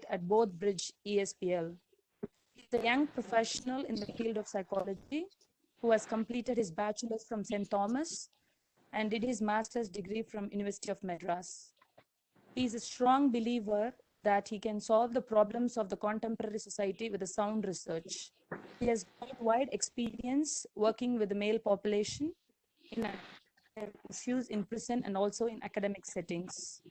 at both Bridge ESPL. He's a young professional in the field of psychology who has completed his bachelor's from St. Thomas and did his master's degree from University of Madras. He is a strong believer that he can solve the problems of the contemporary society with a sound research. He has got wide experience working with the male population in issues in prison and also in academic settings.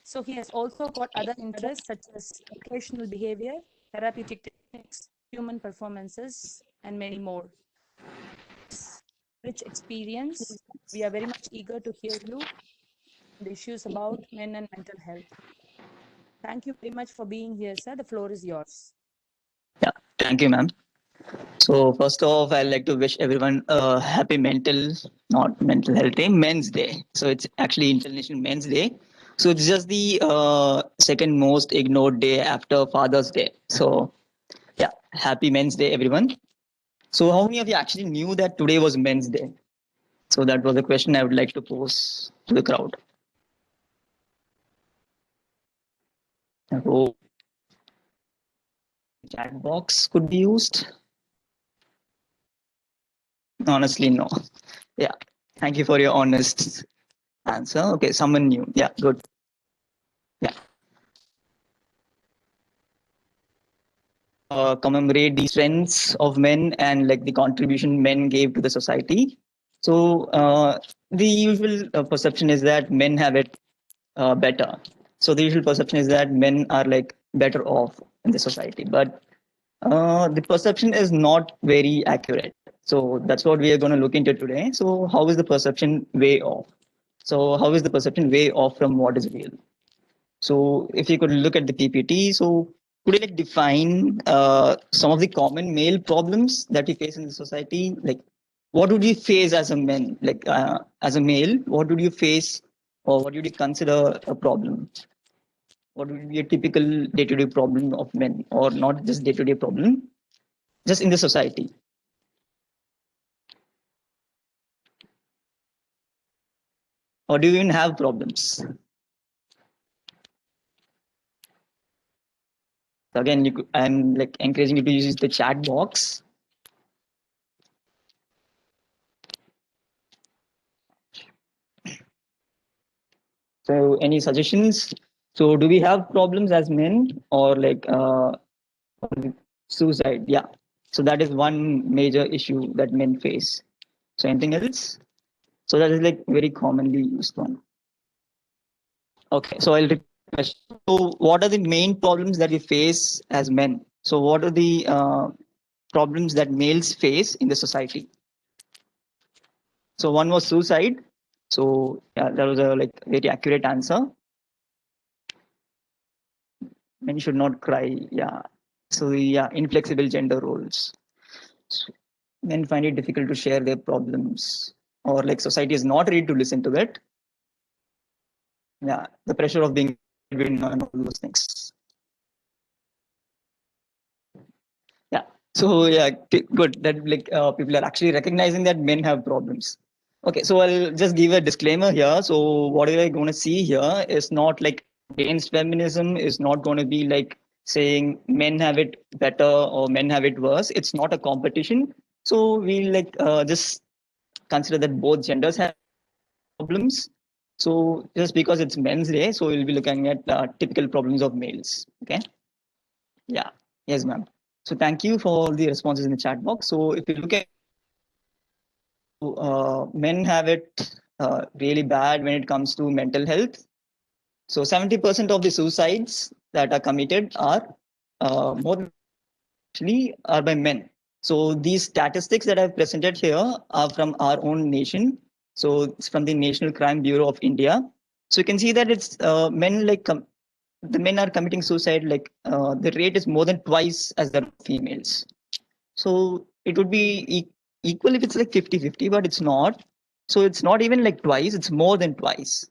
So he has also got other interests such as educational behavior, therapeutic techniques, human performances, and many more. Rich experience. We are very much eager to hear you on the issues about men and mental health. Thank you very much for being here, sir. The floor is yours. Yeah, thank you, ma'am. So first off, I'd like to wish everyone a happy not mental health day, Men's Day. So it's actually International Men's Day. So it's just the second most ignored day after Father's Day. So yeah, happy Men's Day, everyone. So how many of you actually knew that today was Men's Day? So that was a question I would like to pose to the crowd. So chat box could be used. Honestly, no. Yeah. Thank you for your honest answer. Okay, someone new. Yeah, good. Yeah. Commemorate the strengths of men and like the contribution men gave to the society. So the usual perception is that men have it better. So the usual perception is that men are like better off in the society, but the perception is not very accurate. So that's what we are going to look into today. So how is the perception way off? So how is the perception way off from what is real? So if you could look at the PPT, so could you like define some of the common male problems that we face in the society? Like what would you face as a man, like as a male, what would you face or what would you consider a problem? What would be a typical day-to-day problem of men, or not just day-to-day problem, just in the society? Or do you even have problems? Again, I'm like encouraging you to use the chat box. So any suggestions? So do we have problems as men, or like suicide? Yeah. So that is one major issue that men face. So anything else? So that is like very commonly used one. Okay. So I'll repeat the question. So what are the main problems that we face as men? So what are the problems that males face in the society? So one was suicide. So yeah, that was a like very accurate answer. Men should not cry. Yeah. So yeah, inflexible gender roles. So men find it difficult to share their problems, or like society is not ready to listen to it. Yeah, the pressure of being and all those things. Yeah. So yeah, good that like people are actually recognizing that men have problems. Okay, so I'll just give a disclaimer here. So what are I going to see here is not like against feminism, is not going to be like saying men have it better or men have it worse. It's not a competition. So we like just consider that both genders have problems. So just because it's Men's Day, so we'll be looking at typical problems of males. Okay. Yeah. Yes, ma'am. So thank you for all the responses in the chat box. So if you look at men have it really bad when it comes to mental health. So 70% of the suicides that are committed are more actually are by men. So these statistics that I've presented here are from our own nation. So it's from the National Crime Bureau of India. So you can see that it's men like the men are committing suicide like the rate is more than twice as the females. So it would be equal if it's like 50-50, but it's not. So it's not even like twice, it's more than twice.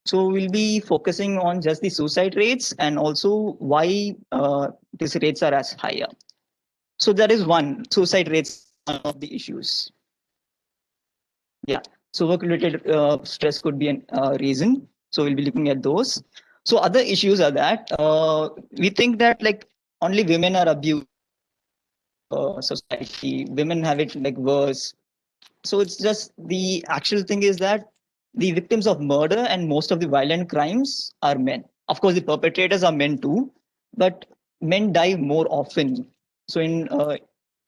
So we'll be focusing on just the suicide rates and also why these rates are as higher. So that is one, suicide rates one of the issues. Yeah. So work-related stress could be a reason. So we'll be looking at those. So other issues are that we think that like only women are abused society, women have it like worse. So it's just the actual thing is that the victims of murder and most of the violent crimes are men. Of course, the perpetrators are men too, but men die more often. So in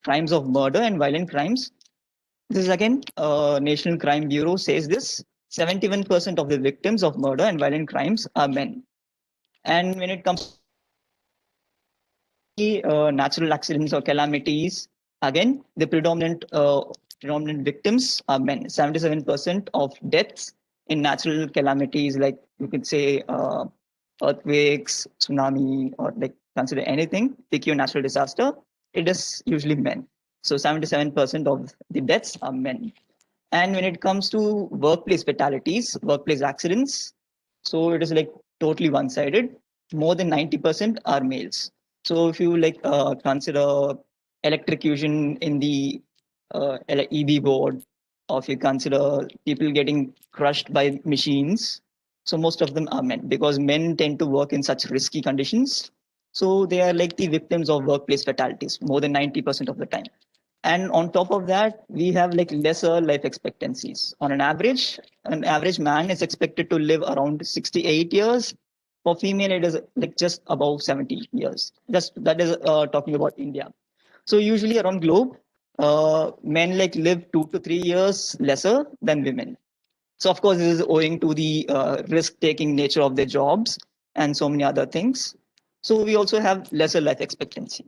crimes of murder and violent crimes, this is again, National Crime Bureau says this: 71% of the victims of murder and violent crimes are men. And when it comes natural accidents or calamities, again, the predominant victims are men. 77% of deaths in natural calamities, like you could say earthquakes, tsunami, or like consider anything, pick your natural disaster, it is usually men. So 77% of the deaths are men. And when it comes to workplace fatalities, workplace accidents, so it is like totally one-sided. More than 90% are males. So if you like consider electrocution in the EV board, or if you consider people getting crushed by machines, so most of them are men because men tend to work in such risky conditions. So they are like the victims of workplace fatalities more than 90% of the time. And on top of that, we have like lesser life expectancies. On an average man is expected to live around 68 years. For female, it is like just above 70 years. Just that is talking about India. So usually around globe, men like live 2 to 3 years lesser than women. So of course, this is owing to the risk-taking nature of their jobs and so many other things. So we also have lesser life expectancy.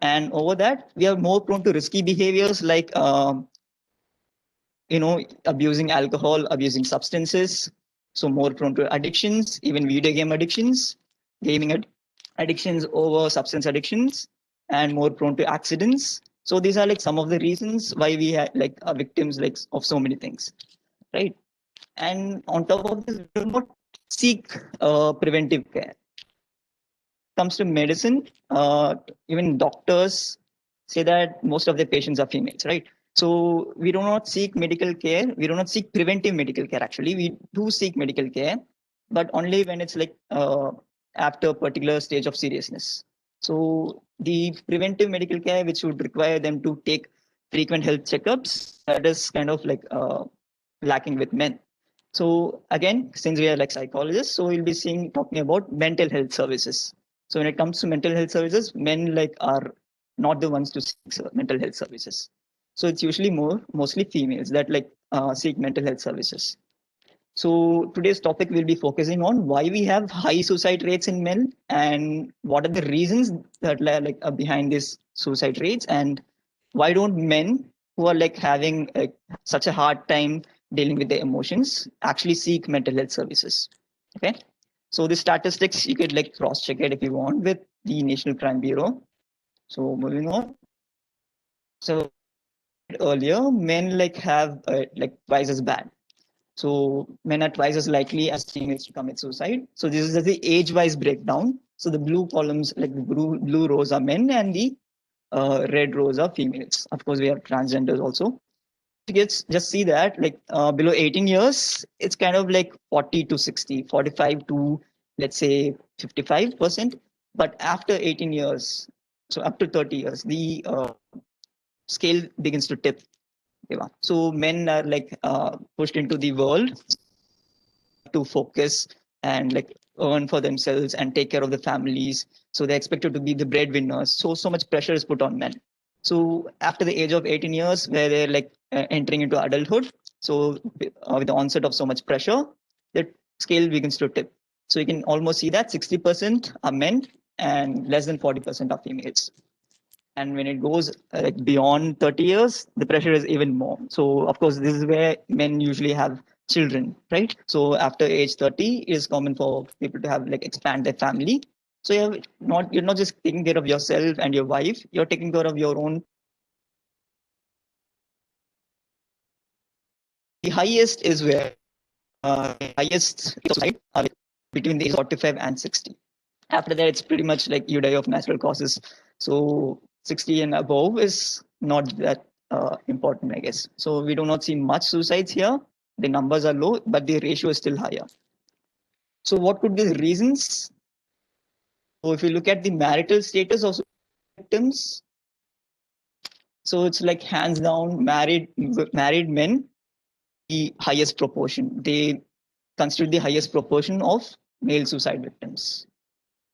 And over that, we are more prone to risky behaviors like abusing alcohol, abusing substances. So more prone to addictions, even video game addictions, addictions over substance addictions, and more prone to accidents. So these are like some of the reasons why we are victims like of so many things, right? And on top of this, we do not seek preventive care. Comes to medicine, even doctors say that most of their patients are females, right? So we do not seek medical care. We do not seek preventive medical care. Actually, we do seek medical care, but only when it's like after a particular stage of seriousness. So the preventive medical care, which would require them to take frequent health checkups, that is kind of like lacking with men. So again, since we are like psychologists, so we'll be talking about mental health services. So when it comes to mental health services, men like are not the ones to seek mental health services. So it's usually mostly females that like seek mental health services. So today's topic will be focusing on why we have high suicide rates in men and what are the reasons that are behind these suicide rates, and why don't men who are like having such a hard time dealing with their emotions actually seek mental health services. Okay, so the statistics you could like cross check it if you want with the National Crime Bureau. So moving on. So earlier, men like have like twice as bad. So men are twice as likely as females to commit suicide. So this is the age-wise breakdown. So the blue columns, like the blue rows are men and the red rows are females. Of course, we have transgenders also. Just see that like below 18 years, it's kind of like 40 to 60, 45 to let's say 55%. But after 18 years, so up to 30 years, the scale begins to tip. So men are like pushed into the world to focus and like earn for themselves and take care of the families. So they're expected to be the breadwinners. So much pressure is put on men. So after the age of 18 years, where they're like entering into adulthood, so with the onset of so much pressure, the scale begins to tip. So you can almost see that 60% are men and less than 40% are females. And when it goes like beyond 30 years, the pressure is even more. So of course, this is where men usually have children, right? So after age 30, it is common for people to have like expand their family. So you're not just taking care of yourself and your wife, you're taking care of your own. The highest is where highest suicide are between the age of 45 and 60. After that, it's pretty much like you die of natural causes. So 60 and above is not that important, I guess. So we do not see much suicides here. The numbers are low, but the ratio is still higher. So what could be the reasons? So if you look at the marital status of victims, so it's like hands down married men, the highest proportion. They constitute the highest proportion of male suicide victims.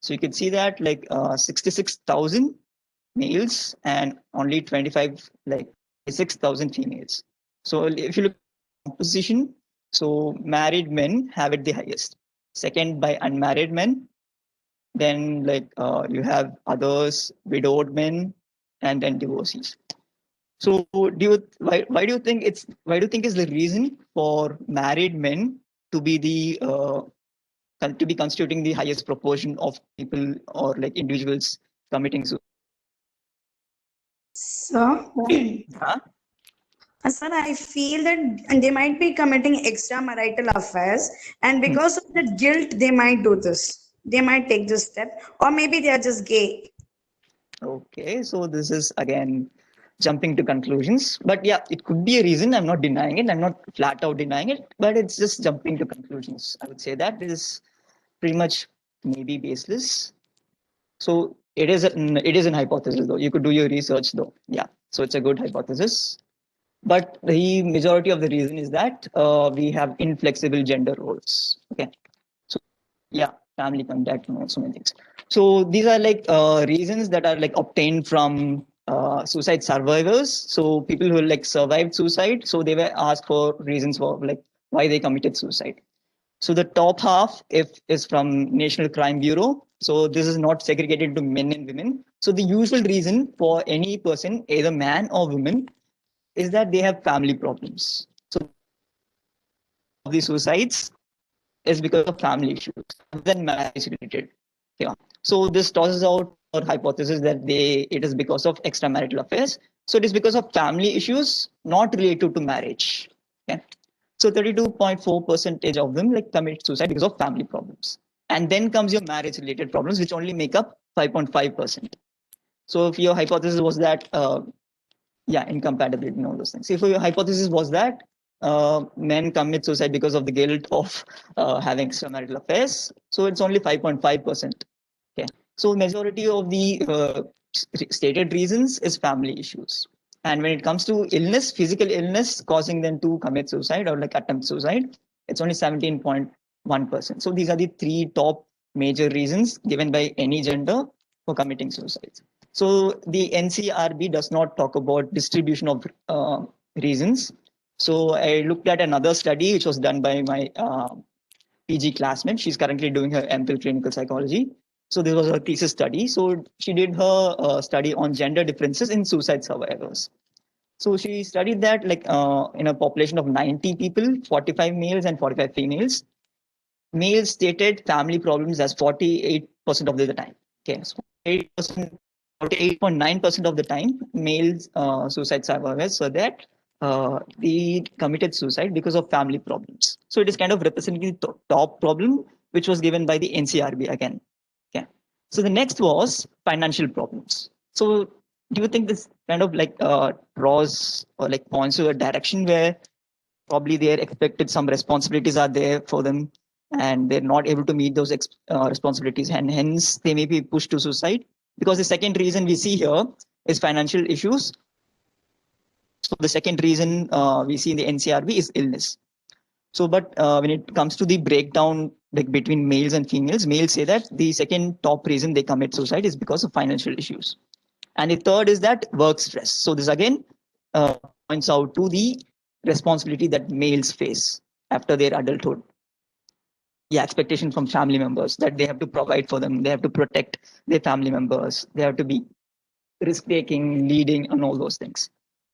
So you can see that like 66,000 males and only 25 like 6,000 females. So if you look at composition, so married men have it the highest. Second by unmarried men, then like you have others, widowed men, and then divorcees. So why do you think is the reason for married men to be the to be constituting the highest proportion of people or like individuals committing suicide? So, Huh? sir, I feel that they might be committing extramarital affairs, and because of the guilt, they might do this. They might take this step, or maybe they are just gay. Okay, so this is again jumping to conclusions. But yeah, it could be a reason. I'm not denying it. I'm not flat out denying it, but it's just jumping to conclusions. I would say that is pretty much maybe baseless. So it is an hypothesis though. You could do your research though. Yeah. So it's a good hypothesis. But the majority of the reason is that we have inflexible gender roles. Okay. So yeah, family contact and so many things. So these are like reasons that are like obtained from suicide survivors. So people who like survived suicide, so they were asked for reasons for like why they committed suicide. So the top half if is from National Crime Bureau. So this is not segregated to men and women. So the usual reason for any person, either man or woman, is that they have family problems. So the suicides is because of family issues rather than marriage related. Yeah. So this tosses out our hypothesis that it is because of extramarital affairs. So it is because of family issues, not related to marriage. Okay. So 32.4% of them like commit suicide because of family problems. And then comes your marriage related problems, which only make up 5.5%. So if your hypothesis was that incompatibility and all those things. If your hypothesis was that men commit suicide because of the guilt of having extramarital affairs, so it's only 5.5%. Okay, so majority of the stated reasons is family issues. And when it comes to illness, physical illness causing them to commit suicide or like attempt suicide, it's only 17.1%. So these are the three top major reasons given by any gender for committing suicide. So the NCRB does not talk about distribution of reasons. So I looked at another study which was done by my PG classmate. She's currently doing her MPhil clinical psychology. So this was her thesis study. So she did her study on gender differences in suicide survivors. So she studied that like in a population of 90 people, 45 males and 45 females. Males stated family problems as 48% of the time. Okay, so 48.9% of the time, males suicide survivors so that they committed suicide because of family problems. So it is kind of representing the top problem, which was given by the NCRB again. Okay. So the next was financial problems. So do you think this kind of like draws or like points to a direction where probably their expected some responsibilities are there for them and they're not able to meet those responsibilities and hence they may be pushed to suicide? Because the second reason we see here is financial issues. So the second reason we see in the NCRB is illness. So, but when it comes to the breakdown like between males and females, males say that the second top reason they commit suicide is because of financial issues. And the third is that work stress. So this again points out to the responsibility that males face after their adulthood. Yeah, expectation from family members that they have to provide for them. They have to protect their family members. They have to be risk taking, leading, and all those things.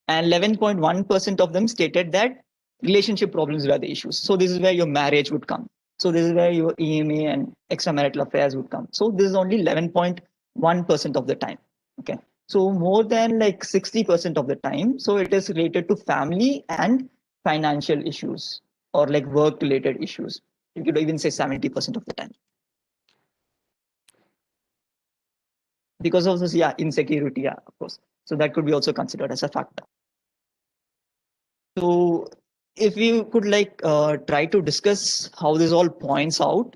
And 11.1% of them stated that relationship problems were the issues. So this is where your marriage would come. So this is where your EMA and extramarital affairs would come. So this is only 11.1% of the time. Okay. So more than like 60% of the time. So it is related to family and financial issues or like work related issues. You could even say 70% of the time. Because of this, yeah, insecurity, yeah, of course. So that could be also considered as a factor. So if we could like try to discuss how this all points out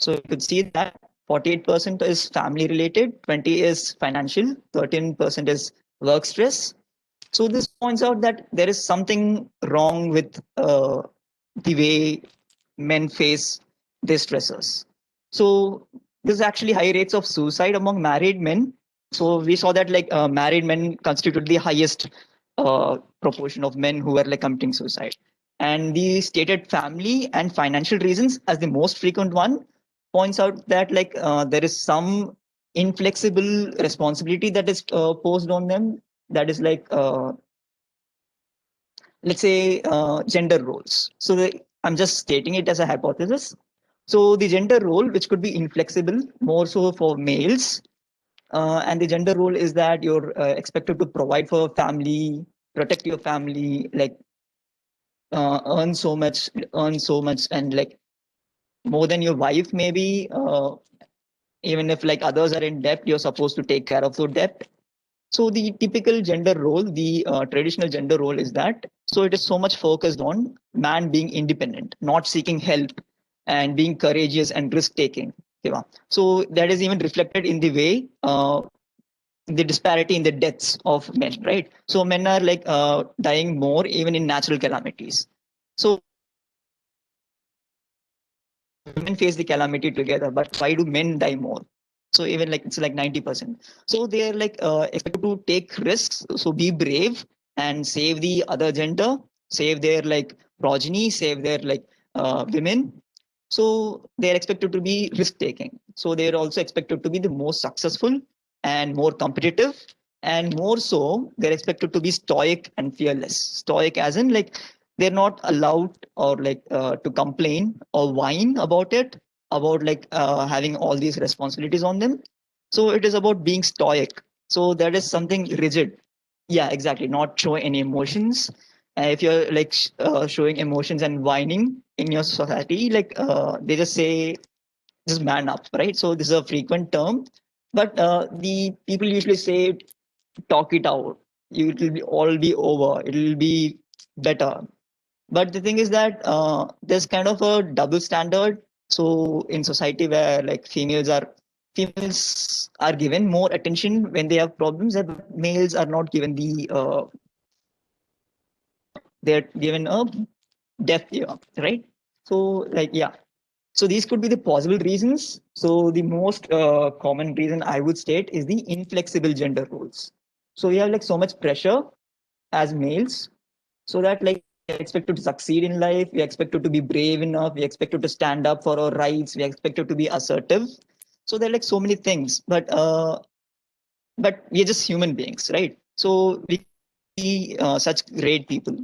So you could see that 48% is family related, 20 is financial, 13% is work stress. So this points out that there is something wrong with the way men face their stressors. So there's actually high rates of suicide among married men. So we saw that like married men constitute the highest proportion of men who are like committing suicide. And the stated family and financial reasons as the most frequent one points out that like there is some inflexible responsibility that is posed on them. That is like let's say gender roles. So I'm just stating it as a hypothesis. So the gender role, which could be inflexible, more so for males, and the gender role is that you're expected to provide for a family, protect your family, like earn so much, and like more than your wife, maybe. Even if like others are in debt, you're supposed to take care of the debt. So the typical gender role, the traditional gender role is that. So it is so much focused on man being independent, not seeking help, and being courageous and risk taking. So that is even reflected in the way the disparity in the deaths of men, right? So men are like dying more even in natural calamities. So women face the calamity together, but why do men die more? So even like it's like 90%. So they are like expected to take risks, so be brave and save the other gender, save their like progeny, save their like women. So they're expected to be risk taking. So they're also expected to be the most successful and more competitive, and more so they're expected to be stoic and fearless. Stoic as in like they're not allowed or like to complain or whine about it, about like having all these responsibilities on them. So it is about being stoic. So that is something rigid. Yeah, exactly. Not show any emotions. If you're like showing emotions and whining in your society, like they just say, just man up, right? So this is a frequent term, but the people usually say, talk it out. It will be all be over. It will be better. But the thing is that there's kind of a double standard. So in society where like females are given more attention when they have problems, and males are not given the they're given a deaf ear, right? So like yeah. So these could be the possible reasons. So the most common reason I would state is the inflexible gender roles. So we have like so much pressure as males, so that like we're expected to succeed in life, we're expected to be brave enough, we're expected to stand up for our rights, we're expected to be assertive. So there are like so many things, but we're just human beings, right? So we see such great people.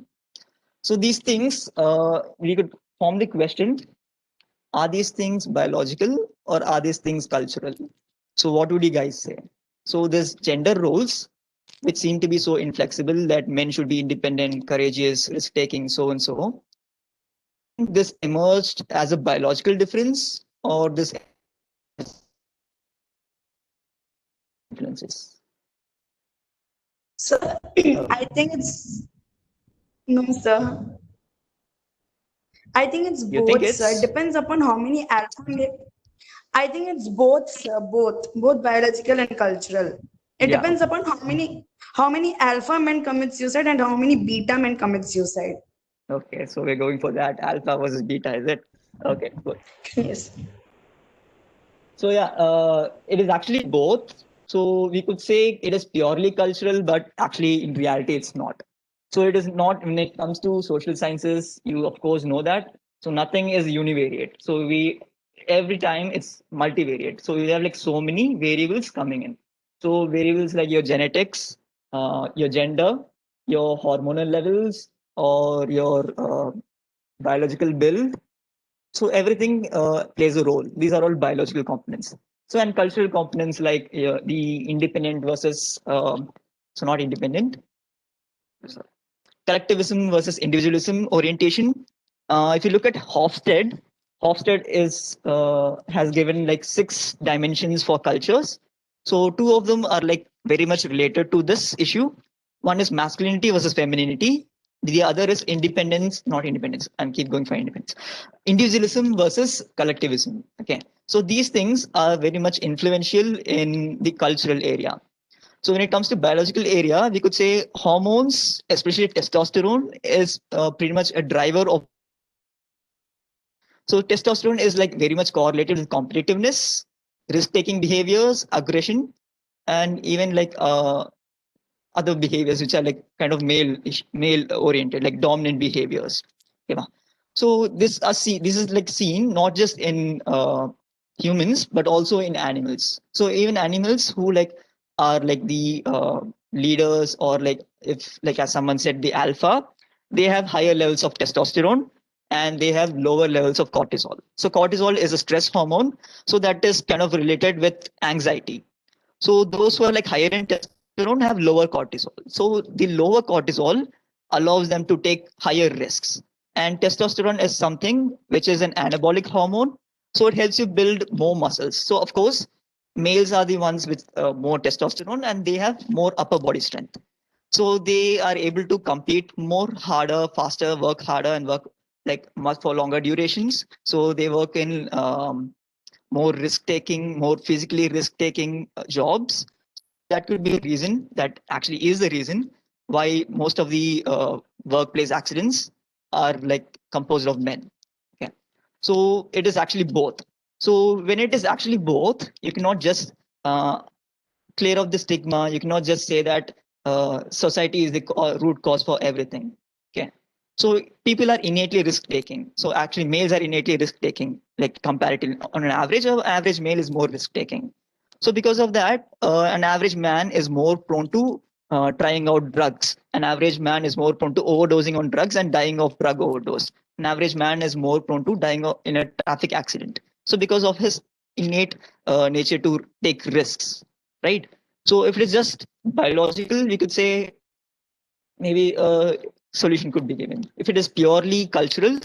So these things, we could form the question: are these things biological or are these things cultural? So what would you guys say? So there's gender roles which seem to be so inflexible that men should be independent, courageous, risk taking, so and so. This emerged as a biological difference, or this influences? So I think it's no, sir. I think it's You think both, sir. It it's depends upon how many alpha male. I think it's both, sir. Both biological and cultural. It yeah, depends okay. upon how many alpha men commit suicide and how many beta men commit suicide. Okay, so we're going for that alpha versus beta, is it? Okay, good. Yes. So yeah, it is actually both. So we could say it is purely cultural, but actually in reality it's not. So it is not when it comes to social sciences. You of course know that. So nothing is univariate. So we every time it's multivariate. So we have like so many variables coming in. So variables like your genetics, your gender, your hormonal levels, or your biological build. So everything plays a role. These are all biological components. So and cultural components like the independent versus so not independent, collectivism versus individualism orientation. If you look at Hofstede, Hofstede is has given like 6 dimensions for cultures. So 2 of them are like very much related to this issue. One is masculinity versus femininity. The other is independence, not independence. I'm keep going for independence. Individualism versus collectivism. Okay. So these things are very much influential in the cultural area. So when it comes to biological area, we could say hormones, especially testosterone, is pretty much a driver of. So testosterone is like very much correlated with competitiveness, risk-taking behaviors, aggression, and even like other behaviors which are like kind of male oriented, like dominant behaviors. Yeah. So this is like seen not just in humans but also in animals. So even animals who like are like the leaders, or like if like as someone said, the alpha, they have higher levels of testosterone and they have lower levels of cortisol. So cortisol is a stress hormone, so that is kind of related with anxiety. So those who are like higher in testosterone have lower cortisol. So the lower cortisol allows them to take higher risks. And testosterone is something which is an anabolic hormone. So it helps you build more muscles. So of course, males are the ones with more testosterone and they have more upper body strength. So they are able to compete more harder, faster, work harder, and work like much for longer durations. So they work in more risk taking, more physically risk taking jobs. That could be a reason, that actually is the reason why most of the workplace accidents are like composed of men. Okay. So it is actually both. So when it is actually both, you cannot just clear up the stigma. You cannot just say that society is the root cause for everything. Okay. So people are innately risk taking. So actually males are innately risk taking, like comparatively on an average male is more risk taking. So because of that, an average man is more prone to trying out drugs. An average man is more prone to overdosing on drugs and dying of drug overdose. An average man is more prone to dying in a traffic accident. So because of his innate nature to take risks, right? So if it is just biological, we could say maybe a solution could be given. If it is purely cultural,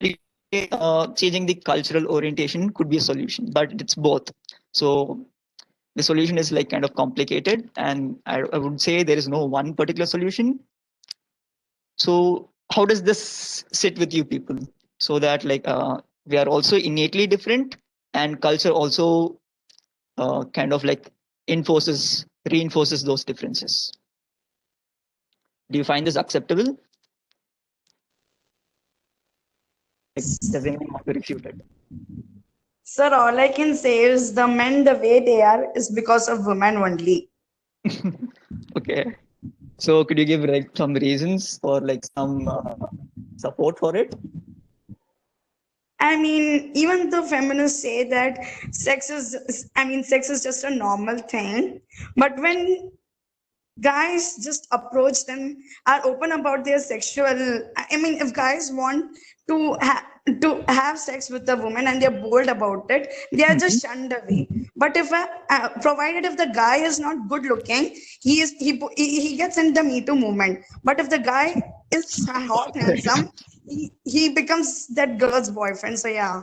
changing the cultural orientation could be a solution, but it's both. So the solution is like kind of complicated, and I would say there is no one particular solution. So how does this sit with you people? So that like we are also innately different, and culture also kind of like reinforces those differences. Do you find this acceptable? Like, does anyone want to refute it? Sir, all I can say is the men the way they are is because of women only. Okay. So could you give like some reasons or like some support for it? I mean, even though feminists say that sex is just a normal thing, but when guys just approach them, are open about their sexual, I mean, if guys want to have sex with a woman and they're bold about it, they are just shunned away. But if provided if the guy is not good looking, he gets in the Me Too movement. But if the guy is hot, handsome, he becomes that girl's boyfriend. So yeah.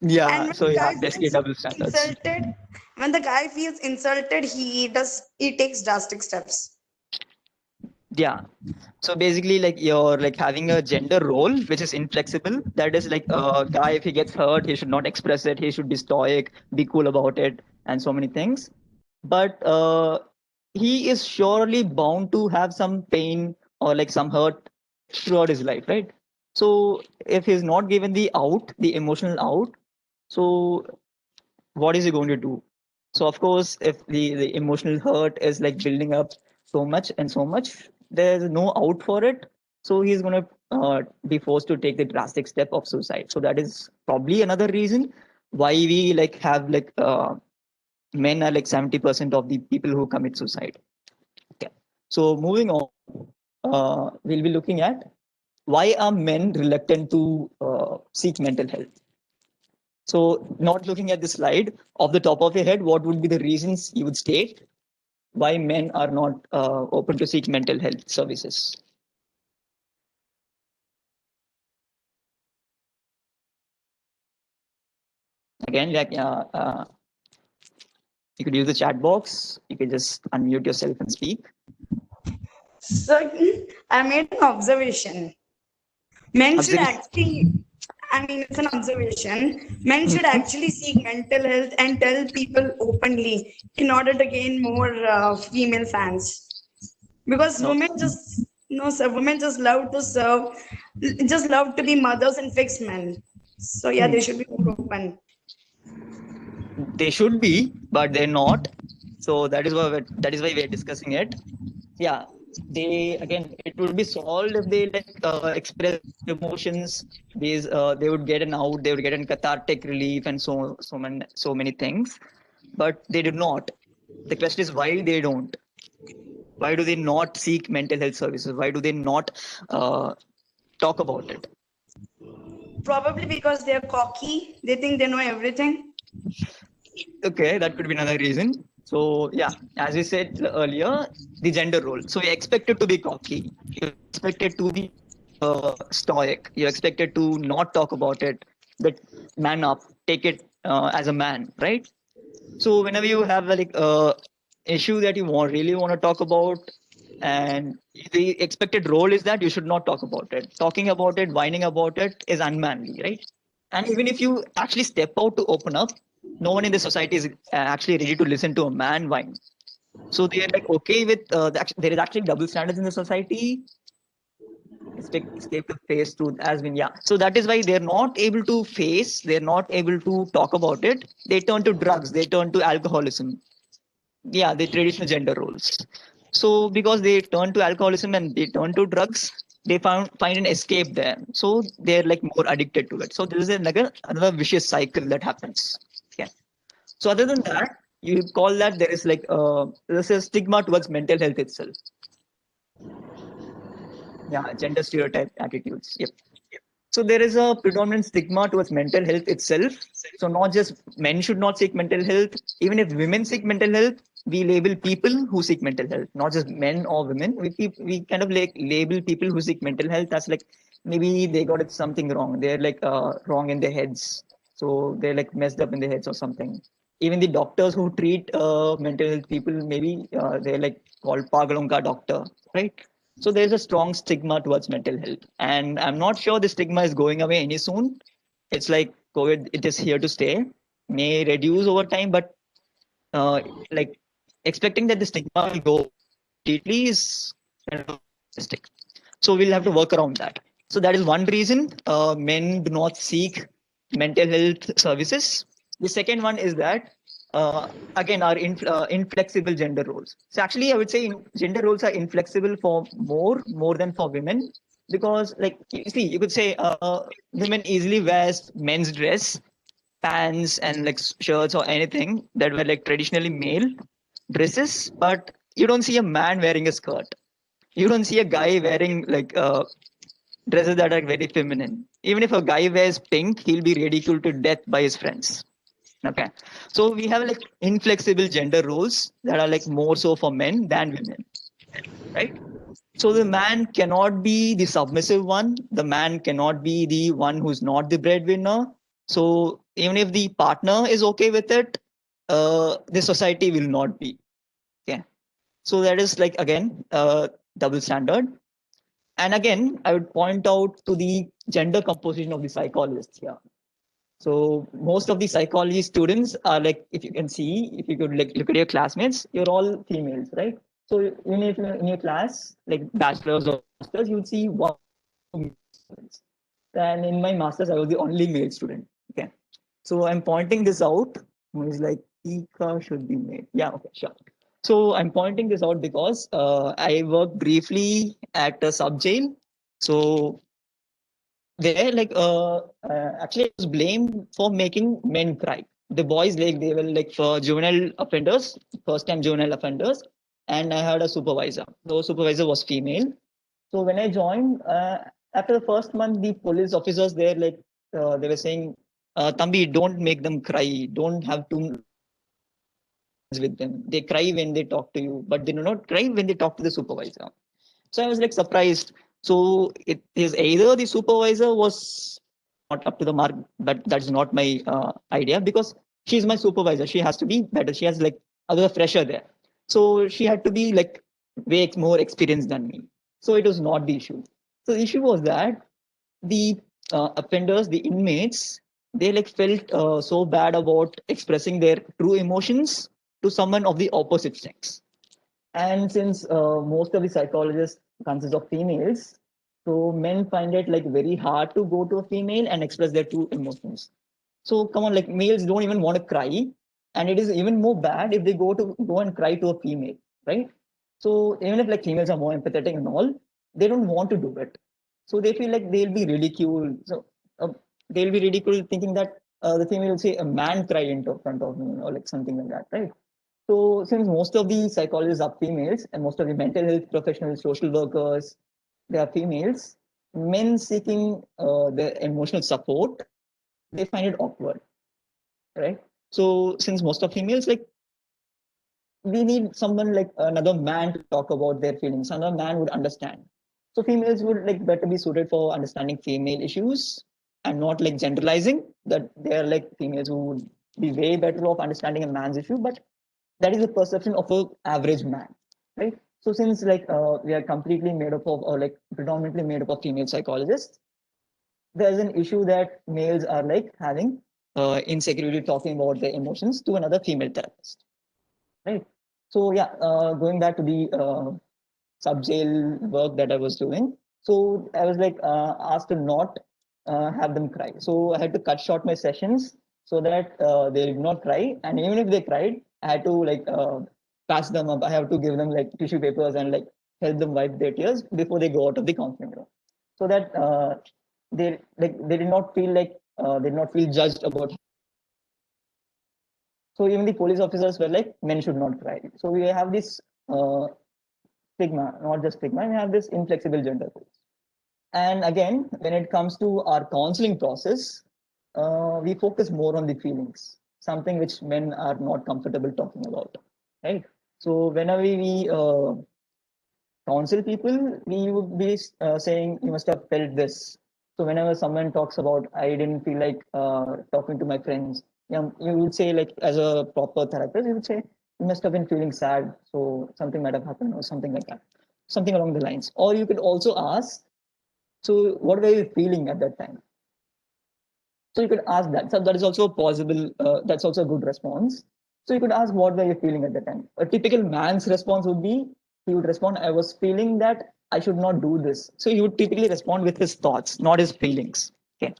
And Yeah. when So the yeah, guy basically feels double standards. insulted, when the guy feels insulted, he takes drastic steps. Yeah. So basically, like you're like having a gender role which is inflexible. That is like a guy, if he gets hurt, he should not express it. He should be stoic, be cool about it, and so many things. But he is surely bound to have some pain or like some hurt throughout his life, right? So if he's not given the emotional out, so what is he going to do? So of course, if the emotional hurt is like building up so much and so much, there's no out for it. So he's going to be forced to take the drastic step of suicide. So that is probably another reason why we like have like men are like 70% of the people who commit suicide. Okay. So moving on, we'll be looking at why are men reluctant to seek mental health. So not looking at the slide, off the top of your head, what would be the reasons you would state why men are not open to seek mental health services? Again, like you could use the chat box. You could just unmute yourself and speak. So I made an observation. Men should actually, I mean, it's an observation. Men should actually seek mental health and tell people openly in order to gain more female fans. Because No, women just, no, sir, women just love to serve, just love to be mothers and fix men. So yeah, they should be more open. they should be, but they're not. So that is why we're discussing it. Yeah, they again, it would be solved if they like express emotions. They would get an out, they would get a cathartic relief, and so many things. But they do not. The question is why they don't. Why do they not seek mental health services? Why do they not talk about it? Probably because they're cocky. They think they know everything. Okay, that could be another reason. So yeah, as we said earlier, the gender role. So you're expected to be cocky. You're expected to be stoic. You're expected to not talk about it. But man up, take it as a man, right? So whenever you have like issue that you really want to talk about, and the expected role is that you should not talk about it. Talking about it, whining about it is unmanly, right? And even if you actually step out to open up, no one in the society is actually ready to listen to a man whine. So they are like okay with there is actually double standards in the society. Escape the face truth as been, yeah. So that is why they're not able to face, they're not able to talk about it. They turn to drugs, they turn to alcoholism. Yeah, the traditional gender roles. So because they turn to alcoholism and they turn to drugs, they find an escape there. So they're like more addicted to it. So this is another vicious cycle that happens. Yeah. So other than that, you call that there is like there's a stigma towards mental health itself. Yeah, gender stereotype attitudes. Yep. So there is a predominant stigma towards mental health itself. So not just men should not seek mental health. Even if women seek mental health, we label people who seek mental health, not just men or women. We kind of like label people who seek mental health as like maybe they got it something wrong. They're like wrong in their heads. So they're like messed up in their heads or something. Even the doctors who treat mental health people, maybe they're like called Pagalonga doctor, right? So there's a strong stigma towards mental health, and I'm not sure the stigma is going away any soon. It's like COVID; it is here to stay. May reduce over time, but like expecting that the stigma will go completely is kind of realistic. So we'll have to work around that. So that is one reason men do not seek mental health services. The second one is that again our inflexible gender roles. So actually, I would say gender roles are inflexible for more than for women, because like you see, you could say women easily wears men's dress, pants, and like shirts or anything that were like traditionally male dresses, but you don't see a man wearing a skirt. You don't see a guy wearing like dresses that are very feminine. Even if a guy wears pink, he'll be ridiculed to death by his friends. Okay. So we have like inflexible gender roles that are like more so for men than women, right? So the man cannot be the submissive one. The man cannot be the one who's not the breadwinner. So even if the partner is okay with it, the society will not be. Okay. So that is like again double standard. And again, I would point out to the gender composition of the psychologists here. So most of the psychology students are like, if you can see, if you could like look at your classmates, you're all females, right? So even if you're in your class, like bachelor's or masters, you would see one students. And in my masters, I was the only male student. Okay. So I'm pointing this out. Who is like, Ika should be made. Yeah, okay, sure. So I'm pointing this out because I worked briefly at a sub jail. So there like actually I was blamed for making men cry. The boys like they were like for juvenile offenders, first time juvenile offenders, and I had a supervisor. The supervisor was female. So when I joined, after the first month, the police officers there like they were saying, Tambi, don't make them cry, don't have to with them. They cry when they talk to you, but they do not cry when they talk to the supervisor. So I was like surprised. So it is either the supervisor was not up to the mark, but that's not my idea, because she's my supervisor. She has to be better. She has like other fresher there. So she had to be like way more experienced than me. So it was not the issue. So the issue was that the offenders, the inmates, they like felt so bad about expressing their true emotions to someone of the opposite sex. And since most of the psychologists consist of females, so men find it like very hard to go to a female and express their true emotions. So come on, like males don't even want to cry, and it is even more bad if they go and cry to a female, right? So even if like females are more empathetic and all, they don't want to do it. So they feel like they'll be ridiculed. So uh, they'll be ridiculed, thinking that the female will say a man cried in front of me or like something like that, right? So since most of the psychologists are females and most of the mental health professionals, social workers, they are females, men seeking their emotional support, they find it awkward, right? So since most of females, like we need someone like another man to talk about their feelings. Another man would understand. So females would like better be suited for understanding female issues and not like generalizing that they are like females who would be way better off understanding a man's issue, but that is the perception of an average man, right? So since like we are completely made up of or like predominantly made up of female psychologists, there's an issue that males are like having insecurity talking about their emotions to another female therapist, right? So yeah, going back to the sub jail work that I was doing, so I was like asked to not have them cry. So I had to cut short my sessions so that they did not cry, and even if they cried, I had to like patch them up. I have to give them like tissue papers and like help them wipe their tears before they go out of the counseling room, so that they did not feel like they did not feel judged about. So even the police officers were like, men should not cry. So we have this stigma, not just stigma, we have this inflexible gender roles. And again, when it comes to our counseling process, we focus more on the feelings, something which men are not comfortable talking about, right? So whenever we counsel people, we would be saying, you must have felt this. So whenever someone talks about, I didn't feel like talking to my friends, you would say like, as a proper therapist, you would say, you must have been feeling sad. So something might have happened or something like that, something along the lines. Or you could also ask, so what were you feeling at that time? So you could ask that. So that is also possible. That's also a good response. So you could ask, what were you feeling at the time? A typical man's response would be, he would respond, I was feeling that I should not do this. So he would typically respond with his thoughts, not his feelings. Okay.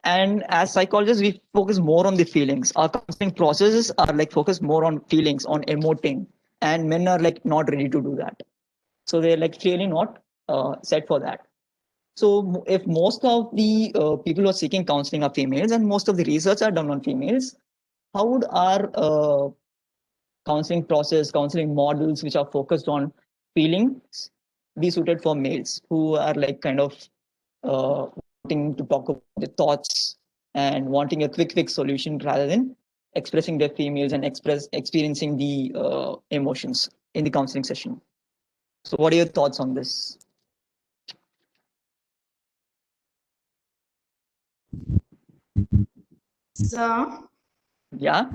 And as psychologists, we focus more on the feelings. Our counseling processes are like focused more on feelings, on emoting. And men are like not ready to do that. So they're like clearly not set for that. So if most of the people who are seeking counseling are females and most of the research are done on females, how would our counseling process, counseling models, which are focused on feelings, be suited for males who are like kind of wanting to talk about their thoughts and wanting a quick fix solution rather than expressing their females and experiencing the emotions in the counseling session? So what are your thoughts on this? So, Yeah.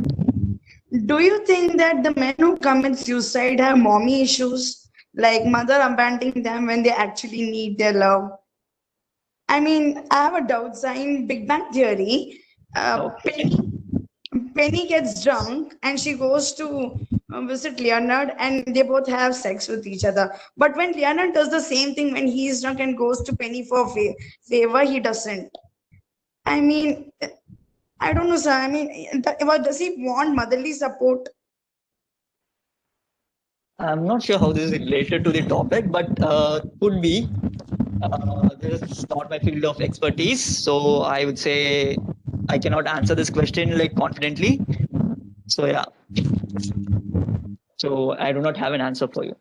do you think that the men who commit suicide have mommy issues, like mother abandoning them when they actually need their love? I mean, I have a doubt sign, Big Bang Theory. Okay. Penny gets drunk and she goes to visit Leonard, and they both have sex with each other. But when Leonard does the same thing when he's drunk and goes to Penny for favor, he doesn't. I mean, I don't know, sir. I mean, does he want motherly support? I'm not sure how this is related to the topic, but could be. This is not my field of expertise, so I would say I cannot answer this question like confidently. So yeah, so I do not have an answer for you.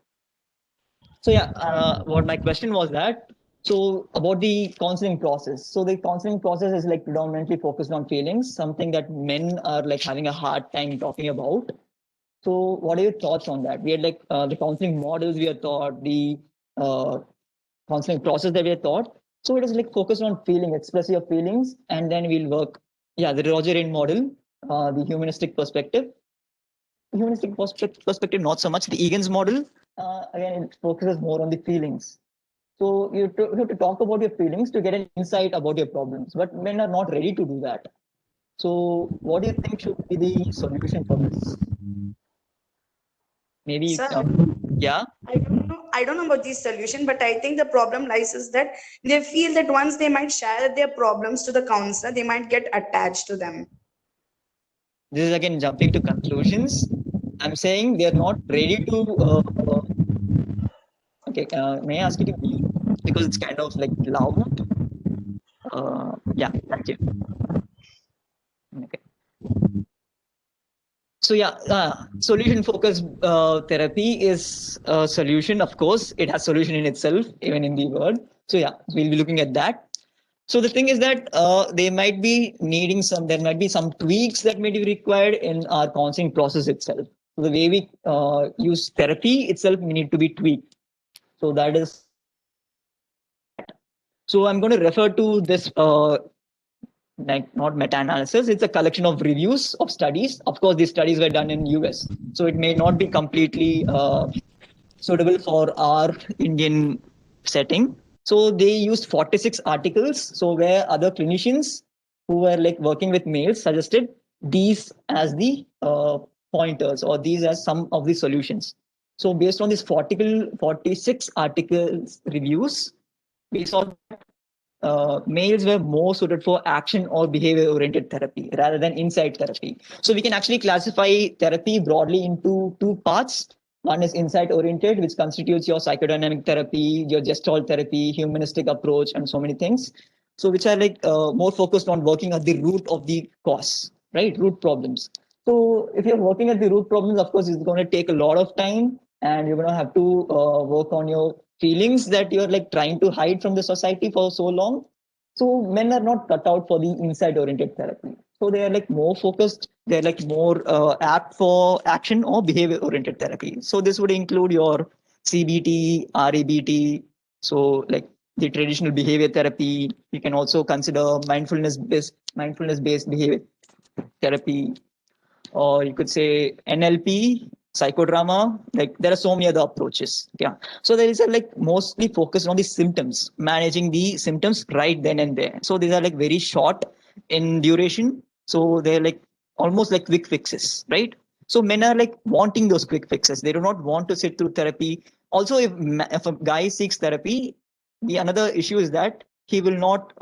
So yeah, what my question was that, so about the counseling process. So the counseling process is like predominantly focused on feelings, something that men are like having a hard time talking about. So what are your thoughts on that? We had like the counseling models we are taught, the uh, counseling process that we are taught. So it is like focused on feeling, express your feelings, and then we'll work. Yeah, the Roger Rain model, the humanistic perspective. Perspective, not so much. The Egan's model, again, it focuses more on the feelings. So you have to talk about your feelings to get an insight about your problems. But men are not ready to do that. So what do you think should be the solution for this? Maybe, So yeah. I don't know about the solution, but I think the problem lies is that they feel that once they might share their problems to the counselor, they might get attached to them. This is again jumping to conclusions. I'm saying they're not ready to. Okay, may I ask you to mute because it's kind of like loud. Yeah, thank you. Okay. So yeah, solution focused therapy is a solution. Of course, it has solution in itself, even in the word. So yeah, we'll be looking at that. So the thing is that they might be needing there might be some tweaks that may be required in our counseling process itself. So the way we use therapy itself, we need to be tweaked. So that is. So I'm going to refer to this like not meta-analysis. It's a collection of reviews of studies. Of course, these studies were done in US, so it may not be completely suitable for our Indian setting. So they used 46 articles. So where other clinicians who were like working with males suggested these as the pointers or these as some of the solutions. So based on this 46 articles reviews, we saw males were more suited for action or behavior oriented therapy rather than insight therapy. So we can actually classify therapy broadly into two parts. One is insight oriented, which constitutes your psychodynamic therapy, your gestalt therapy, humanistic approach, and so many things. So which are like more focused on working at the root of the cause, right? Root problems. So if you're working at the root problems, of course, it's going to take a lot of time, and you're going to have to work on your feelings that you're like trying to hide from the society for so long. So men are not cut out for the insight oriented therapy. So they are like more focused. They're like more apt for action or behavior oriented therapy. So this would include your CBT, REBT. So like the traditional behavior therapy. You can also consider mindfulness based behavior therapy, or you could say NLP, psychodrama. Like there are so many other approaches. Yeah. So there is a like mostly focused on the symptoms, managing the symptoms right then and there. So these are like very short in duration. So they're like almost like quick fixes, right? So men are like wanting those quick fixes. They do not want to sit through therapy. Also, if a guy seeks therapy, the another issue is that he will not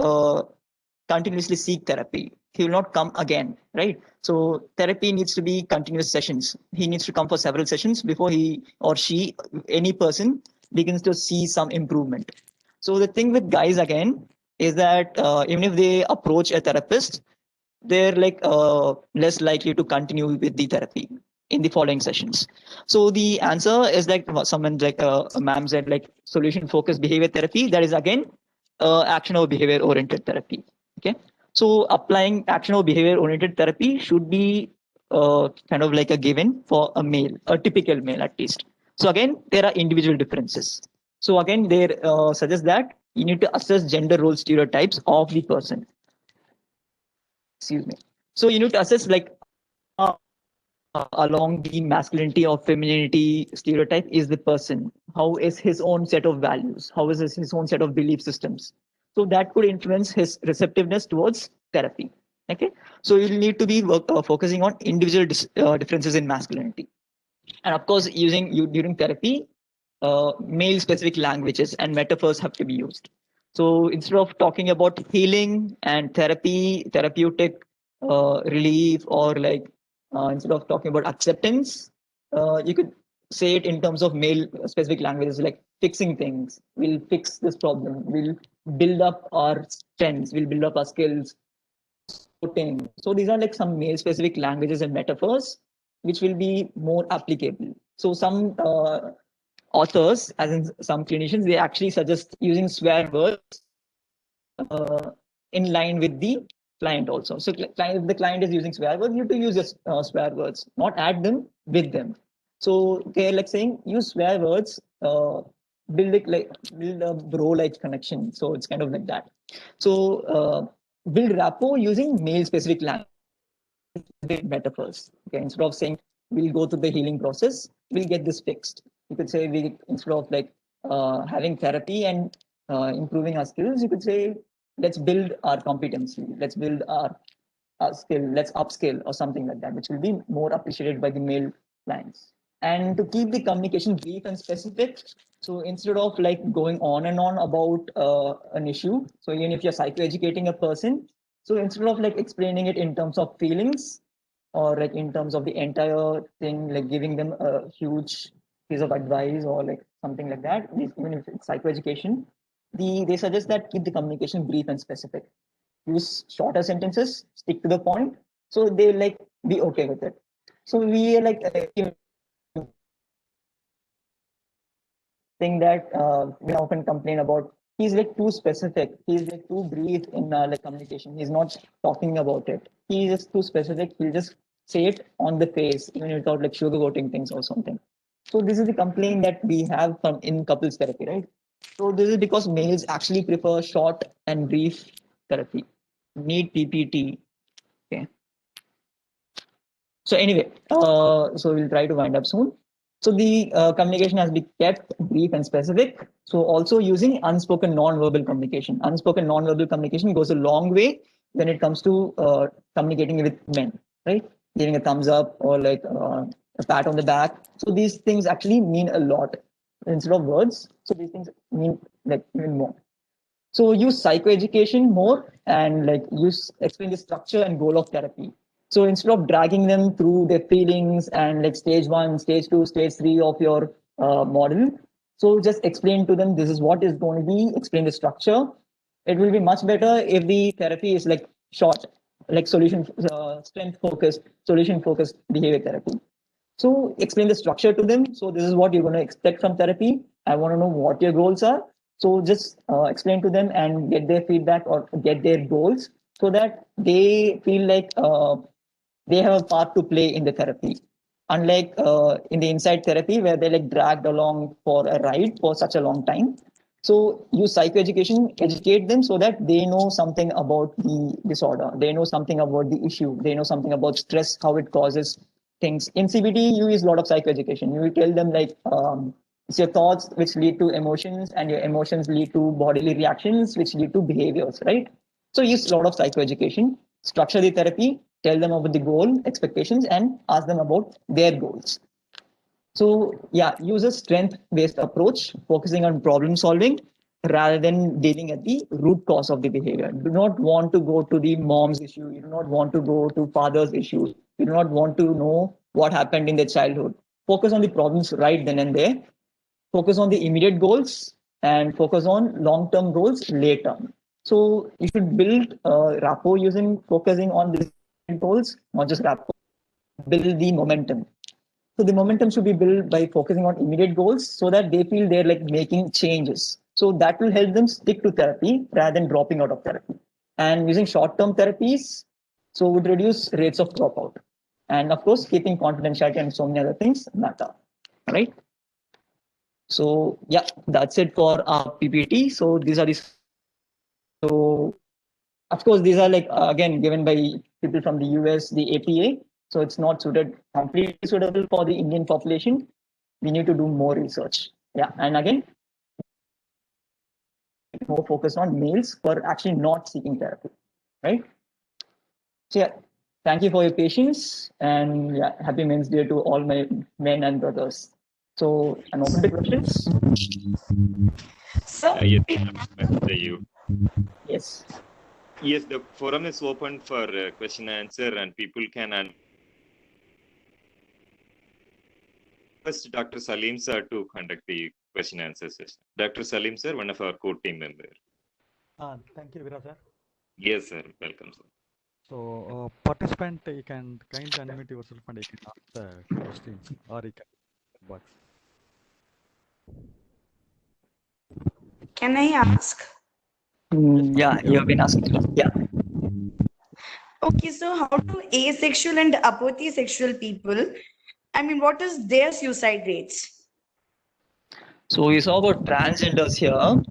continuously seek therapy. He will not come again, right? So therapy needs to be continuous sessions. He needs to come for several sessions before he or she, any person, begins to see some improvement. So the thing with guys again is that even if they approach a therapist, they're like less likely to continue with the therapy in the following sessions. So the answer is like someone like a ma'am said, like solution focused behavior therapy. That is again action or behavior oriented therapy. Okay. So applying action or behavior oriented therapy should be kind of like a given for a male, a typical male at least. So again, there are individual differences. So again, they suggest that you need to assess gender role stereotypes of the person. Excuse me. So you need to assess like along the masculinity or femininity stereotype is the person. How is his own set of values? How is his own set of belief systems? So that could influence his receptiveness towards therapy. Okay, so you need to be focusing on individual differences in masculinity, and of course, using you during therapy, male-specific languages and metaphors have to be used. So instead of talking about healing and therapeutic relief, or like instead of talking about acceptance, you could say it in terms of male-specific languages, like fixing things. We'll fix this problem. We'll build up our strengths. We'll build up our skills. So these are like some male-specific languages and metaphors which will be more applicable. So some authors, as in some clinicians, they actually suggest using swear words in line with the client also. So if the client is using swear words, you have to use just swear words, not add them with them. So they're like saying use swear words, build a bro-like connection. So it's kind of like that. So build rapport using male-specific language metaphors. Okay, instead of saying we'll go through the healing process, we'll get this fixed. You could say we instead of like having therapy and improving our skills, you could say, let's build our competency, let's build our skill, let's upskill or something like that, which will be more appreciated by the male clients. And to keep the communication brief and specific, so instead of like going on and on about an issue, so even if you're psychoeducating a person, so instead of like explaining it in terms of feelings or like in terms of the entire thing, like giving them a huge piece of advice or like something like that, even if it's psychoeducation, they suggest that keep the communication brief and specific. Use shorter sentences, stick to the point, so they like be okay with it. So we like thing that we often complain about. He's like too specific. He's like too brief in like communication. He's not talking about it. He's just too specific. He'll just say it on the face, even without like sugarcoating things or something. So this is the complaint that we have from in couples therapy, right? So this is because males actually prefer short and brief therapy. Need PPT. Okay. So anyway, so we'll try to wind up soon. So the communication has been kept brief and specific. So also using unspoken non-verbal communication. Unspoken non-verbal communication goes a long way when it comes to communicating with men, right? Giving a thumbs up or like a pat on the back. So these things actually mean a lot instead of words. So these things mean like even more. So use psychoeducation more and like explain the structure and goal of therapy. So instead of dragging them through their feelings and like stage 1, stage 2, stage 3 of your model, so just explain to them this is what is going to be, explain the structure. It will be much better if the therapy is like short, like strength focused, solution focused behavior therapy. So explain the structure to them. So this is what you're going to expect from therapy. I want to know what your goals are. So just explain to them and get their feedback or get their goals so that they feel like they have a part to play in the therapy. Unlike in the inside therapy where they're like dragged along for a ride for such a long time. So use psychoeducation, educate them so that they know something about the disorder. They know something about the issue. They know something about stress, how it causes things. In CBT, you use a lot of psychoeducation. You will tell them like, it's your thoughts which lead to emotions and your emotions lead to bodily reactions, which lead to behaviors, right? So use a lot of psychoeducation, structure the therapy, tell them about the goal, expectations, and ask them about their goals. So yeah, use a strength-based approach, focusing on problem solving rather than dealing at the root cause of the behavior. You do not want to go to the mom's issue. You do not want to go to father's issues. You do not want to know what happened in their childhood. Focus on the problems right then and there. Focus on the immediate goals and focus on long-term goals later. So you should build rapport using focusing on these goals, not just rapport. Build the momentum. So the momentum should be built by focusing on immediate goals so that they feel they're like making changes. So that will help them stick to therapy rather than dropping out of therapy. And using short-term therapies, so would reduce rates of dropout. And of course, keeping confidentiality and so many other things matter, right? So yeah, that's it for our PPT. So these are these. So of course, these are like again given by people from the US, the APA. So it's not completely suitable for the Indian population. We need to do more research. Yeah, and again, more focus on males who are actually not seeking therapy, right? So yeah, thank you for your patience and yeah, happy Men's Day to all my men and brothers. So I'm open to questions. So Yes. Yes, the forum is open for question and answer, and people can. First, Dr. Salim sir to conduct the question and answer session. Dr. Salim sir, one of our core team members. Thank you, Vira sir. Yes, sir. Welcome, sir. So, participant, you can kindly unmute yourself and you can ask the question or you can box. can I ask? Yeah, you have been asking. Yeah. Okay, so how do asexual and apothesexual people, I mean, what is their suicide rates? So we saw about transgenders here.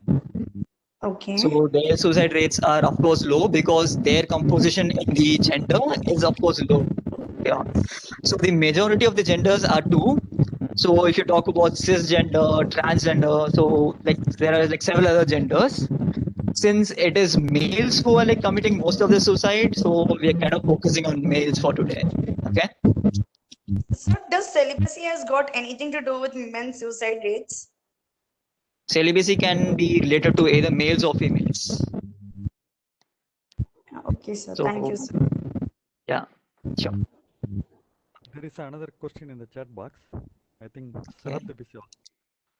Okay. So their suicide rates are of course low because their composition in the gender is of course low. Yeah. So the majority of the genders are 2. So if you talk about cisgender, transgender, so like there are like several other genders. Since it is males who are like committing most of the suicide, so we are kind of focusing on males for today. Okay. So does celibacy has got anything to do with men's suicide rates? Celibacy can be related to either males or females. Okay, sir. So Thank you, sir. yeah, sure. There is another question in the chat box. I think Okay. Sarath Biswa.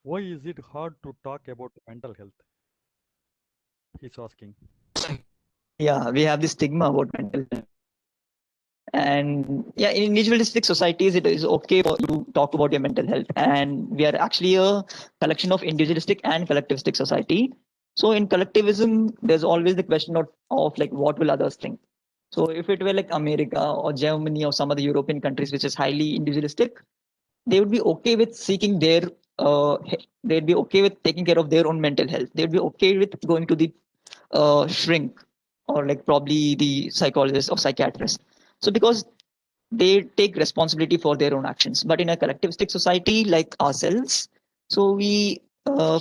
Why is it hard to talk about mental health? He's asking. Yeah, we have this stigma about mental health. And yeah, in individualistic societies, it is okay for you to talk about your mental health. And we are actually a collection of individualistic and collectivistic society. So in collectivism, there's always the question of like, what will others think? So if it were like America or Germany or some other European countries, which is highly individualistic, they would be okay with seeking their, they'd be okay with taking care of their own mental health. They'd be okay with going to the shrink or like probably the psychologist or psychiatrist. So because they take responsibility for their own actions. But in a collectivistic society like ourselves, so we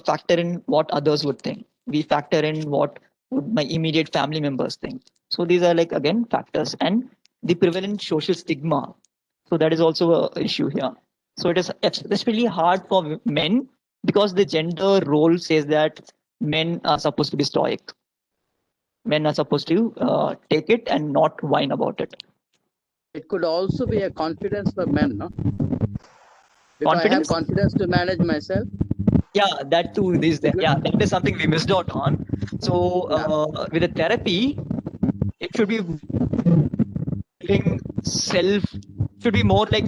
factor in what others would think. We factor in what would my immediate family members think. So these are like again factors and the prevalent social stigma. So that is also a issue here. So it is especially hard for men because the gender role says that men are supposed to be stoic. Men are supposed to take it and not whine about it. It could also be a confidence for men, no? Because I have Confidence? confidence to manage myself. Yeah, that too is there. Yeah, that is something we missed out on. So with the therapy, it should be giving self, should be more like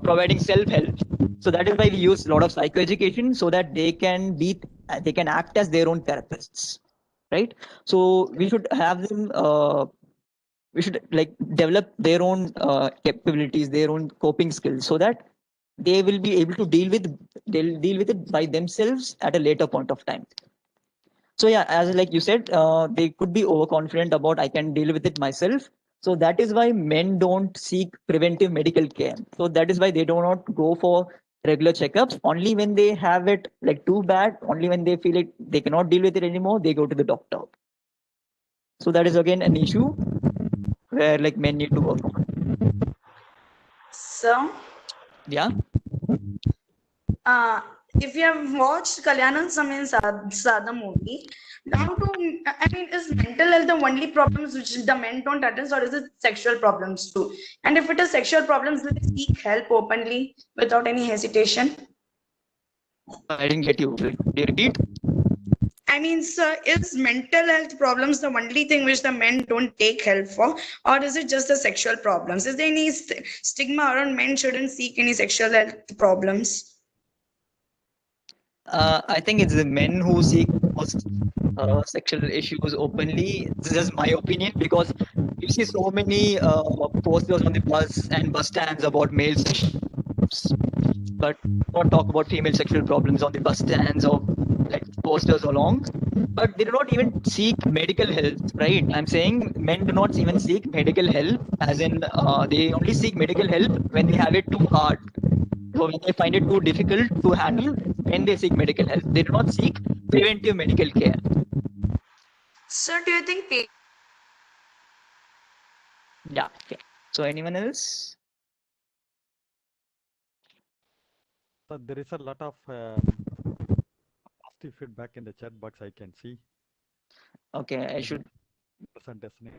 providing self-help. So that is why we use a lot of psychoeducation so that they can act as their own therapists, right? So we should have them. We should like develop their own capabilities, their own coping skills, so that they will be able to they'll deal with it by themselves at a later point of time. So yeah, as like you said, they could be overconfident about I can deal with it myself. So that is why men don't seek preventive medical care. So that is why they do not go for regular checkups. Only when they have it like too bad, only when they feel it they cannot deal with it anymore, they go to the doctor. So that is again an issue where like men need to work on. So, Yeah. if you have watched Kalyanam Samin Sada movie, down to, I mean, is mental health the only problems which the men don't address, or is it sexual problems too? And if it is sexual problems, will they seek help openly without any hesitation? I didn't get you. Do you repeat? I mean, sir, is mental health problems the only thing which the men don't take help for, or is it just the sexual problems? Is there any stigma around men shouldn't seek any sexual health problems? I think it's the men who seek most sexual issues openly. This is just my opinion because you see so many posters on the bus and bus stands about male sex, but not talk about female sexual problems on the bus stands or like posters along. But they do not even seek medical help, right? I'm saying men do not even seek medical help, as in they only seek medical help when they have it too hard. So when they find it too difficult to handle, then they seek medical help. They do not seek preventive medical care. Sir, do you think Yeah. Okay. So anyone else? So there is a lot of positive feedback in the chat box. I can see. Okay, I should. Presentation.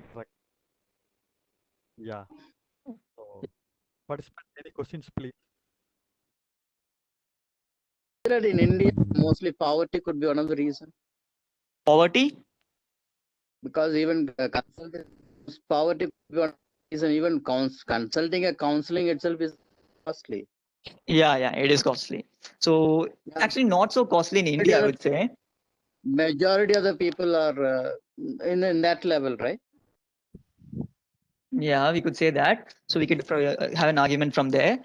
Yeah. So, participant, any questions, please? In India, mostly poverty could be one of the reasons. Poverty? Because even poverty could be one of the reason. Even consulting a counseling itself is costly. Yeah, it is costly. So Yeah. actually not so costly in India, I would say. Majority of the people are in that level, right? Yeah, we could say that. So we could have an argument from there.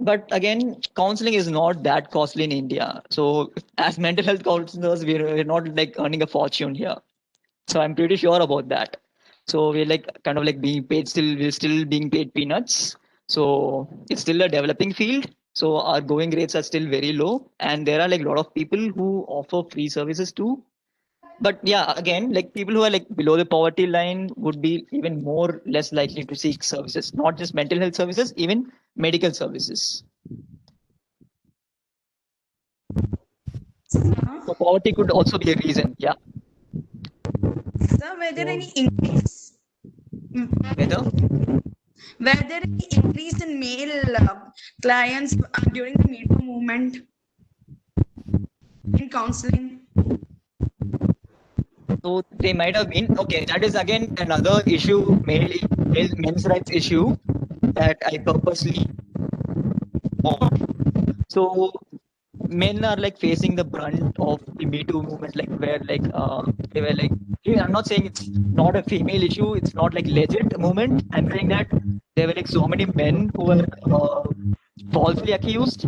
But again, counseling is not that costly in India. So as mental health counselors, we're not like earning a fortune here. So I'm pretty sure about that. So we're like kind of like being paid still, we're still being paid peanuts. So it's still a developing field. So our going rates are still very low, and there are like a lot of people who offer free services too. But yeah, again, like people who are like below the poverty line would be even more less likely to seek services, not just mental health services, even medical services. So poverty could also be a reason. Yeah. Sir, were there any increase? Whether Were there any increase in male clients during the Me Too movement in counseling? so they might have been okay. That is again another issue, men's rights issue that I purposely. So men are like facing the brunt of the Me Too movement, like where like they were like, I'm not saying it's not a female issue, it's not like legit movement. I'm saying that there were like so many men who were falsely accused,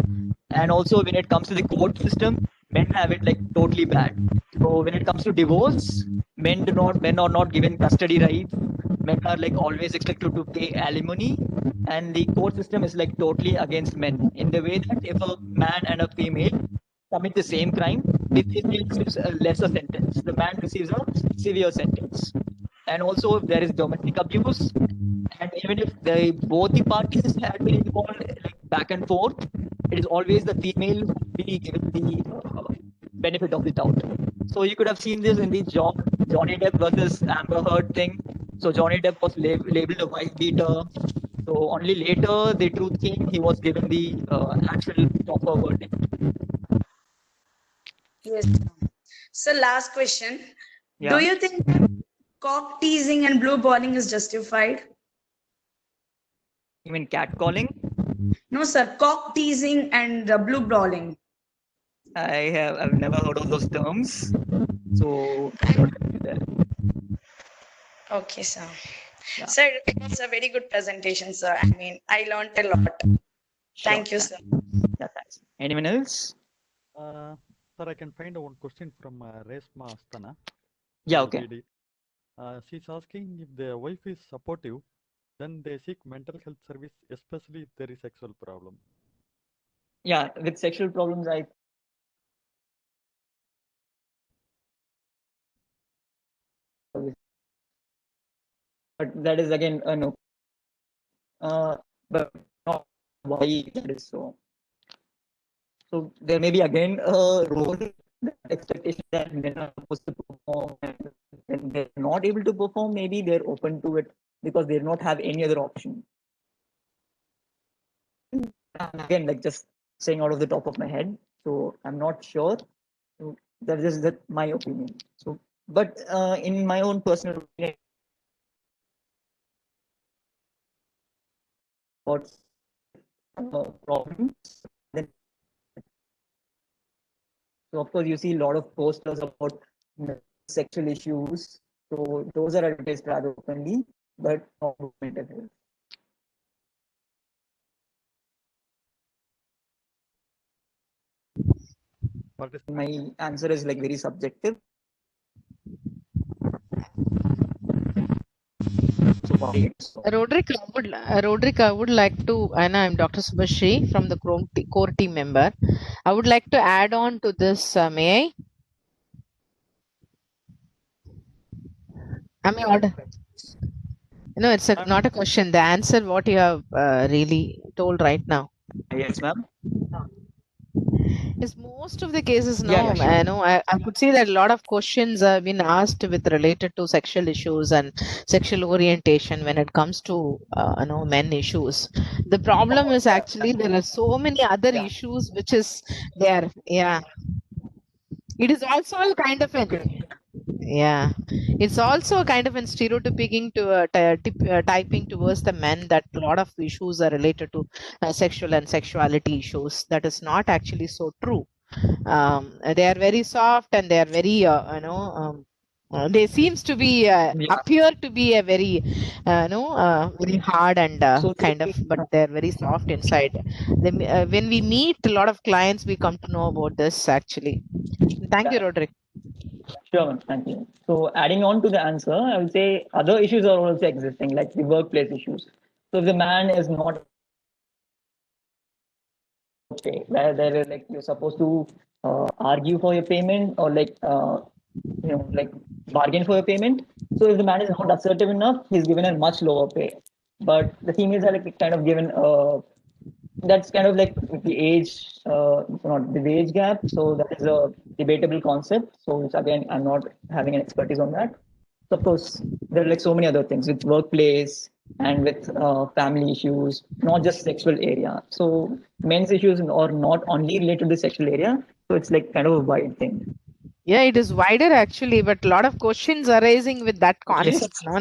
and also when it comes to the court system, men have it like totally bad. So when it comes to divorce, men are not given custody rights. Men are like always expected to pay alimony, and the court system is like totally against men in the way that if a man and a female commit the same crime, the female receives a lesser sentence, the man receives a severe sentence. And also if there is domestic abuse, and even if both the parties had been involved like back and forth, it is always the female who will be given the benefit of the doubt. So you could have seen this in the Johnny Depp versus Amber Heard thing. So Johnny Depp was labeled a wife beater. So only later the truth came, he was given the actual proper verdict. Yes. So last question. Yeah. Do you think cock teasing and blue balling is justified? You mean catcalling? No, sir. Cock teasing and blue balling. I've never heard of those terms. So I don't agree there. Okay, sir. Yeah. Sir, it was a very good presentation, sir. I mean, I learned a lot. Thank you, sir. Yeah, thanks. Anyone else? Sir, I can find one question from Resma Astana. Yeah, I'll okay. read it. She's asking if the wife is supportive, then they seek mental health service, especially if there is sexual problem. Yeah, with sexual problems, but that is again no. But not why that is so. So there may be again a role, expectation that men are supposed to perform, and when they're not able to perform, maybe they're open to it because they do not have any other option. And again, like just saying out of the top of my head, so I'm not sure. So that is my opinion. So, but in my own personal opinion, about problems, then so of course you see a lot of posters about sexual issues. So those are addressed rather openly, but not mental health. My answer is like very subjective. Roderick, I would like to, and I'm Dr. Subhashri from the core team member. I would like to add on to this. May I? Am I ordered? No, it's not a question. The answer, what you have really told right now. Yes, ma'am. Yes, most of the cases, no, Yeah, sure. I could see that a lot of questions have been asked with related to sexual issues and sexual orientation when it comes to men issues. The problem is actually there are so many other issues which is there. Yeah, it is also a kind of it's also a kind of a stereotyping to typing towards the men that a lot of issues are related to sexual and sexuality issues. That is not actually so true. They are very soft and they are very they seems to be appear to be a very very hard and kind of, but they're very soft inside. When we meet a lot of clients, we come to know about this actually. Thank you, Roderick. Sure, thank you. So adding on to the answer, I would say other issues are also existing, like the workplace issues. So if the man is not pay, where there is like you're supposed to argue for your payment or like like bargain for your payment. So if the man is not assertive enough, he's given a much lower pay. But the females are like kind of given that's kind of like the age, not the wage gap. So that is a debatable concept. So it's, again, I'm not having an expertise on that. So of course, there are like so many other things with workplace and with family issues, not just sexual area. So men's issues are not only related to the sexual area. So it's like kind of a wide thing. Yeah, it is wider actually, but a lot of questions arising with that concept. Yes. No,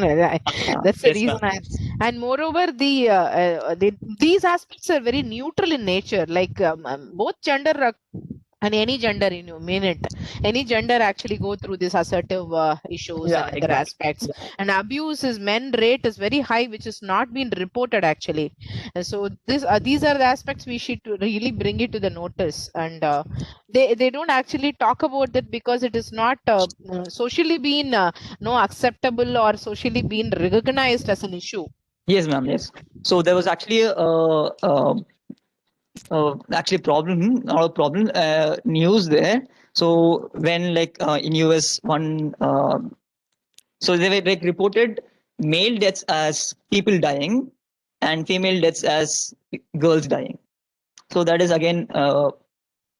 that's the Yes, reason ma'am. and moreover, these aspects are very neutral in nature. Like both gender and any gender, any gender actually go through this assertive issues Yeah, and other exactly. aspects. Yeah. And abuse is men rate is very high, which has not been reported actually. And so these are the aspects we should really bring it to the notice. And they don't actually talk about it because it is not socially been no acceptable or socially been recognized as an issue. Yes, ma'am. Yes. So there was actually actually problem, not a problem, news there. So when like in US one, so they were like reported male deaths as people dying and female deaths as girls dying. So that is again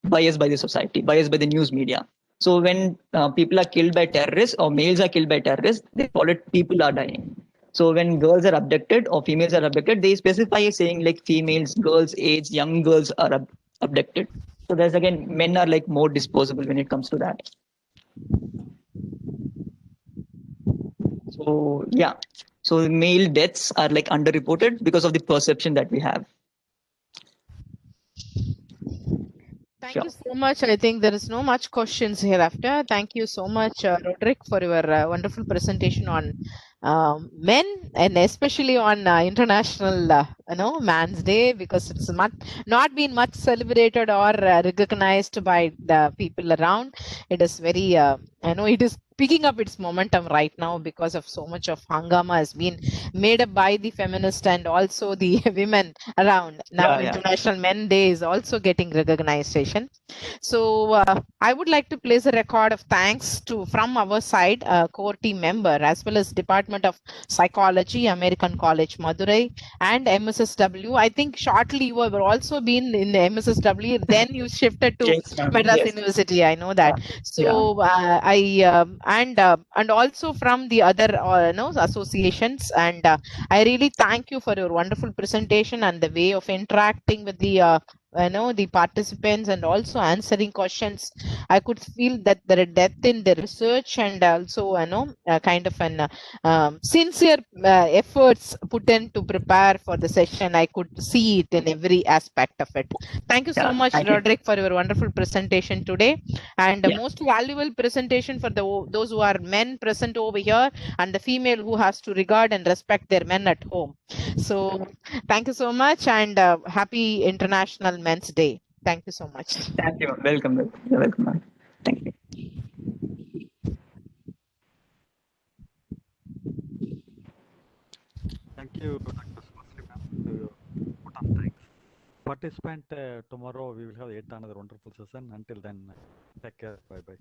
biased by the society, biased by the news media. So when people are killed by terrorists or males are killed by terrorists, they call it people are dying. So when girls are abducted or females are abducted, they specify saying like females, girls, age, young girls are abducted. So there's again, men are like more disposable when it comes to that. So yeah, so male deaths are like underreported because of the perception that we have. Thank Sure. you so much. I think there is no much questions hereafter. Thank you so much, Roderick, for your wonderful presentation on men and especially on International Man's Day, because it's not been much celebrated or recognized by the people around. It is very, I know it is picking up its momentum right now because of so much of hangama has been made up by the feminist and also the women around. Now Yeah. International Men Day is also getting recognition. So I would like to place a record of thanks from our side, core team member, as well as Department of Psychology, American College Madurai, and MSSW. I think shortly you have also been in the MSSW, then you shifted to Yes, ma'am. Madras Yes. University. I know that. So and also from the other associations, and I really thank you for your wonderful presentation and the way of interacting with the the participants and also answering questions. I could feel that there is depth in the research and also kind of an sincere efforts put in to prepare for the session. I could see it in every aspect of it. Thank you so much, Thank you. Roderick, for your wonderful presentation today, and the most valuable presentation for those who are men present over here and the female who has to regard and respect their men at home. So thank you so much, and happy International Men's Day. Thank you so much. Thank you. Welcome. You're welcome, ma'am. Thank you. Thank you, Dr. Sumasri ma'am, to put on thanks. Participant, tomorrow we will have yet another wonderful session. Until then, take care. Bye bye.